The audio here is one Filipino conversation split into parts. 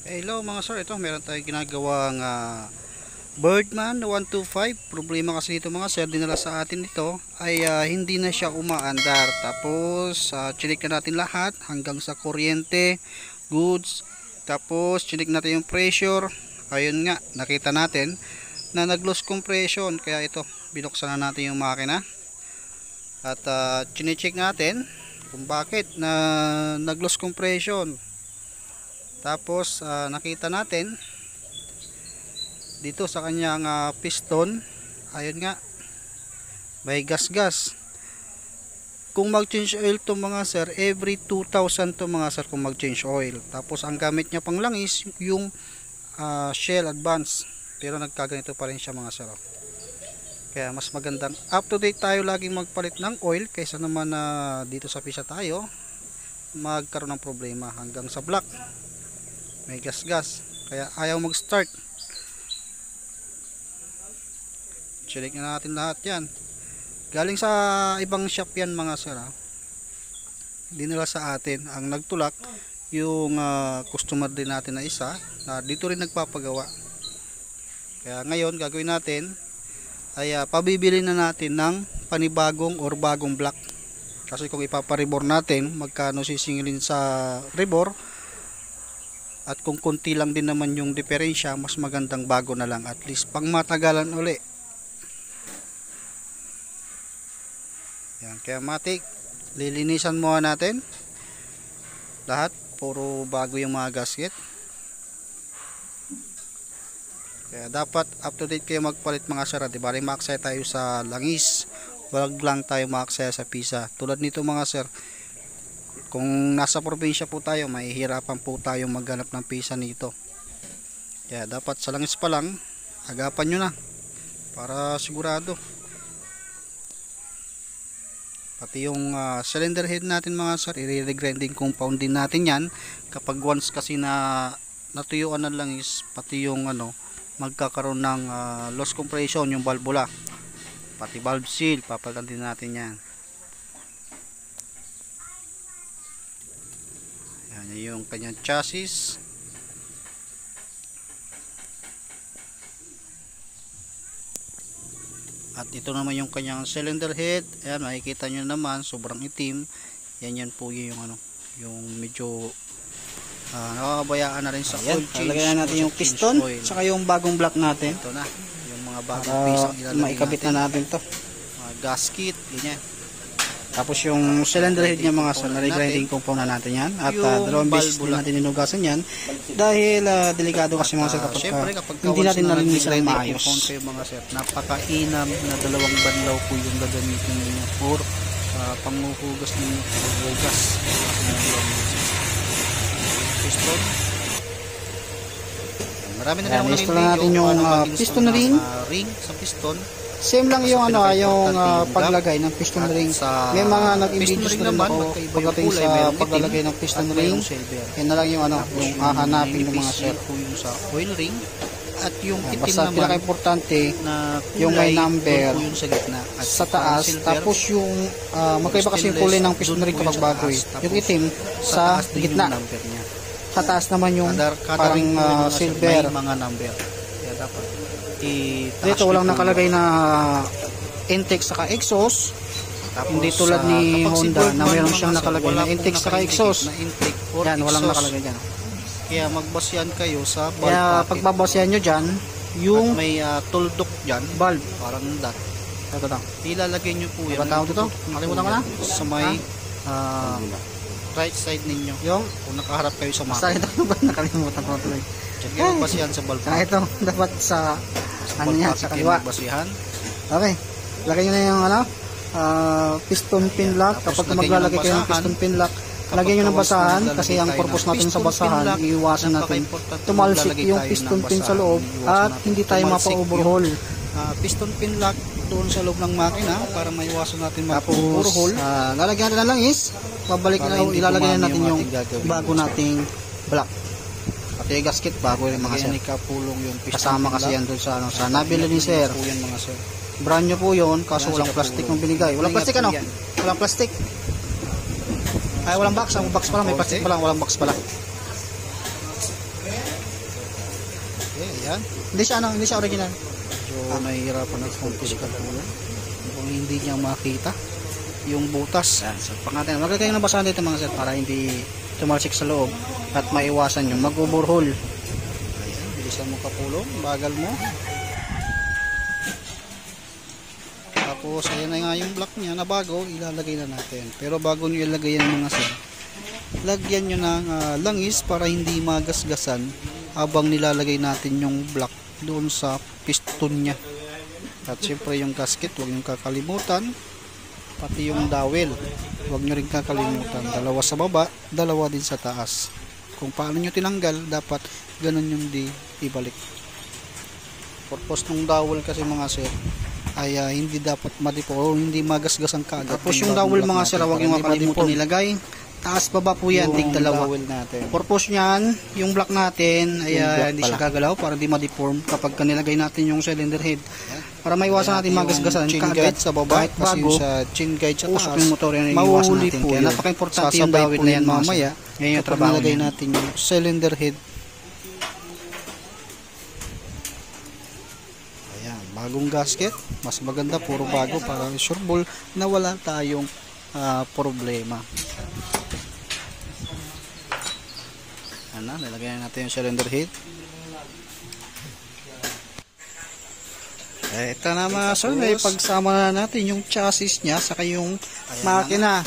Hello mga sir, ito meron tayong ginagawang Birdman 125. Problema kasi dito mga sir, dinala sa atin ito ay hindi na siya umaandar. Tapos chinik na natin lahat hanggang sa kuryente, goods. Tapos chinik natin yung pressure. Ayun nga, nakita natin na nag-loss compression. Kaya ito, binuksan na natin yung makina. At chinecheck natin kung bakit na nag-loss compression. Tapos nakita natin dito sa kanyang piston, ayun nga, may gas. Kung mag-change oil to mga sir, every 2,000 to mga sir kung mag-change oil. Tapos ang gamit niya pang langis yung Shell Advance, pero nagkaganito pa rin siya mga sir. Kaya mas magandang up to date tayo laging magpalit ng oil kaysa naman dito sa pisa tayo magkaroon ng problema hanggang sa block may gas, kaya ayaw mag start. Check na natin lahat yan, galing sa ibang shop yan mga sir. Dinala sa atin, ang nagtulak yung customer din natin na isa na dito rin nagpapagawa. Kaya ngayon gagawin natin ay pabibili na natin ng panibagong or bagong block, kasi kung ipaparibor natin magkano sisingilin sa rebor. At kung konti lang din naman yung diferensya, mas magandang bago na lang, at least pang matagalan uli. Yan, kaya matik, lilinisan muna natin lahat, puro bago yung mga gasket. Kaya dapat up to date kayo magpalit mga sir. Diba rin maaksaya tayo sa langis, wag lang tayo maaksaya sa pisa. Tulad nito mga sir, kung nasa probinsya po tayo, mahihirapan po tayong maghanap ng pisa nito. Kaya dapat sa langis pa lang, agapan nyo na para sigurado. Pati yung cylinder head natin mga sir, i-regrinding compound din natin yan. Kapag once kasi na natuyuan na langis, pati yung magkakaroon ng loss compression yung valvula, pati valve seal, papalitan din natin yan. Yan yung kanyang chassis. At ito naman yung kanyang cylinder head. Ayan, makikita nyo naman, sobrang itim. Yan po yung yung medyo nakakabayaan na rin sa oil change. Lagyan natin yung piston, saka yung bagong block natin. Ito na, yung mga bagong pisang ilalagay maikabit natin. Na natin to. Mga gasket, ganyan. Tapos yung cylinder head niya mga sir, na-regrinding compound na natin yan. At dalawang beses din natin inugasan yan. Dahil delikado kasi mga sir kapag hindi natin nalinisan ng maayos. Kayo mga sir, napakainam na dalawang banlaw po yung gagamitin ninyo for panghuhugas ninyo, panghuhugas. Piston. Marami na rin install natin yung piston ring. Ring sa piston. Same lang yung yung paglagay ng piston ring. May mga nag-introduce na rin ako pagdating sa paglalagay ng piston ring. Yan na lang yung yung hahanapin ng mga sir. Yung sa oil ring at yung itim basta naman, pinaka-importante na yung may number yung sa gitna at sa taas, tapos yung magkaiba kasi yung kulay ng piston ring kapag bago eh. Yung itim sa gitna, sa taas naman yung parang silver. May mga number, kaya dapat dito walang nakalagay na intake saka exhaust. Hindi tulad ni Honda na mayroon siyang nakalagay na intake saka exhaust. Yan, walang nakalagay dyan. Kaya magbasyan kayo sa valve. Kaya pagbabasyan nyo dyan, yung may tuldok dyan, valve, parang dot, ito lang ilalagay nyo po yan. Tawag dito? Nakalimutan ko na. Sa may right side ninyo, yung kung nakaharap kayo sa map. basta ito ba nakalimutan ko tuloy. Diyan kayo magbasyan sa valve. Kaya ito dapat sa niya, sa kaliwa. Magbasihan. Okay, lagay nyo na yung piston pin lock. Kapag maglalagay kayo ng piston pin lock, lagyan nyo ng basahan, kasi ang purpose natin sa basahan, iiwasan natin tumalsik yung piston pin sa loob at hindi tayo mapa-overhaul. Piston pin lock doon sa loob ng makina para maiwasan natin mapa-overhaul. Lalagyan natin ng langis, babalik na ilalagay na natin yung bago nating block. Pati yung gasket bago rin mga sir. Kasama kasi yan doon sa sa nabili ni sir. Brand nyo po yun, kaso walang plastic ng binigay. Walang plastic Walang plastic. Ay, walang box. Ang box pala, may plastic pala, walang box pala. Ayan. Hindi siya original. So nahihirapan ng konti si Kapulong kung hindi niya makita yung butas. Yan, so pag natin, wag kayong nabasahan dito mga sir para hindi tumalsik sa loob at maiwasan yung mag-overhaul. Ayan, bilisan mo Kapulong, bagal mo. Tapos ayan na nga yung block niya na bago, ilalagay na natin. Pero bago nyo ilagay yan mga sir, lagyan nyo ng langis para hindi magasgasan habang nilalagay natin yung block doon sa piston niya. At syempre yung gasket, huwag nyo kakalimutan. Pati yung dowel, huwag nyo rin kakalimutan. Dalawa sa baba, dalawa din sa taas. Kung paano nyo tinanggal, dapat ganun yung ibalik. Purpose ng dowel kasi mga sir ay hindi dapat madipo o hindi magasgasan kaagad. Tapos yung dowel mga sir, huwag nyo makalimutan nilagay. Taas baba po yan, tig dalawa. Natin. Purpose niyan, yung block natin ay hindi siya gagalaw para hindi ma-deform kapag nilalagay natin yung cylinder head. Para maiwasan natin magasgasan chin kaagad guide sa baba kahit kasi bago, sa chin guide sa usok taas yung motor yan, mauhuli natin. po Kaya yun. napaka-importante yung Sasabay dawit po na yan yan mamaya ngayon yung kapag trabaho nilagay niyan. natin yung cylinder head. Ayan, bagong gasket, mas maganda puro bago para sure ball na wala tayong problema. Ano, nilagay na natin yung cylinder head. Ito na mga sir, may pagsama na natin yung chassis niya saka yung makina.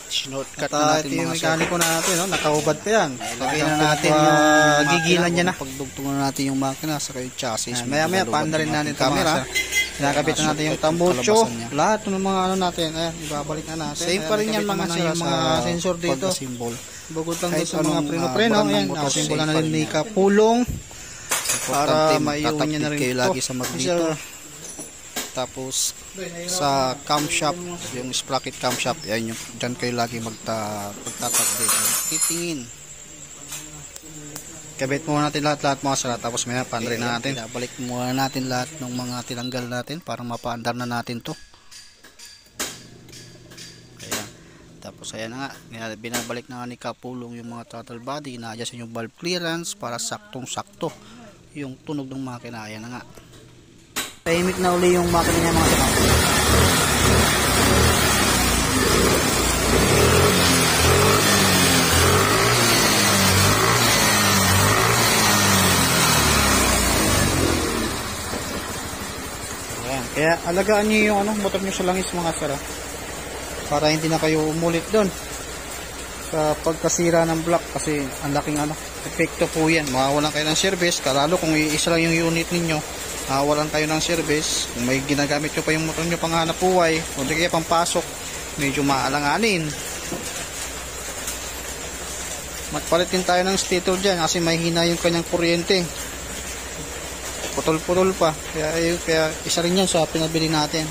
Shortcut na natin Ito yung mga sir. mekaniko natin, no? Nakahubad pa yan. Lagay na natin yung yung gigilan niya na. Pagdugtungan natin yung makina saka yung chassis. Maya paanda rin natin camera. Kinakabit na natin yung tambucho. Lahat ng mga ano natin, ibabalik na natin. Same pa rin yan mga sir, yung mga sensor dito. Symbol. Bukod lang Kahit doon sa mga anong, preno-preno, brand ng ayan, motor, nakasimbola safe na pa rin rin ni yan. Kapulong. Para Para maiuwi niya na rin kayo ito. lagi sa magneto. Tapos sa camshaft, yung sprocket camshaft, yan yung dyan kayo lagi magtatag-date. Titingin. Kabit muna natin lahat mga sara, tapos may pandrin na natin. Balik muna natin lahat ng mga tinanggal natin para mapaandar na natin to. Ayan. Tapos ayan na nga, binabalik na nga ni Kapulong yung mga throttle body, ina-adjust yung valve clearance para saktong-sakto yung tunog ng makina. Ayan na nga. Tahimik na uli yung makina niya mga sara. Kaya alagaan niyo yung motor niyo sa langis mga sara. Para hindi na kayo umulit doon sa pagkasira ng block kasi ang laking epekto po yan. Mawawalan kayo ng service, kalalo kung iisa lang yung unit ninyo, mawawalan kayo ng service. Kung may ginagamit nyo pa yung motor nyo panghanap buhay, kung di kaya pampasok, medyo maalanganin. Magpalit din tayo ng stator dyan kasi mahina yung kanyang kuryente. Putol-putol pa. Kaya isa rin yan sa pinabili natin.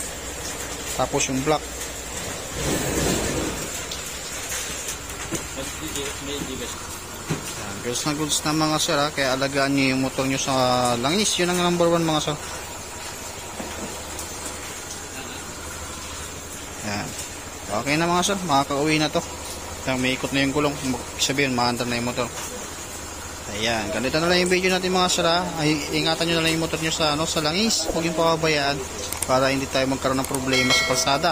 Tapos yung block. Goods na goods na mga sir, kaya alagaan nyo yung motor nyo sa langis. Yun ang number 1 mga sir. Yan. Okay na mga sir, makaka-uwi na to. May ikot na yung gulong, sabihin maandar na yung motor. Ayan, ganito na lang yung video natin mga sir. Ingatan nyo na lang yung motor nyo sa langis. Huwag yung pababayaan para hindi tayo magkaroon ng problema sa kalsada.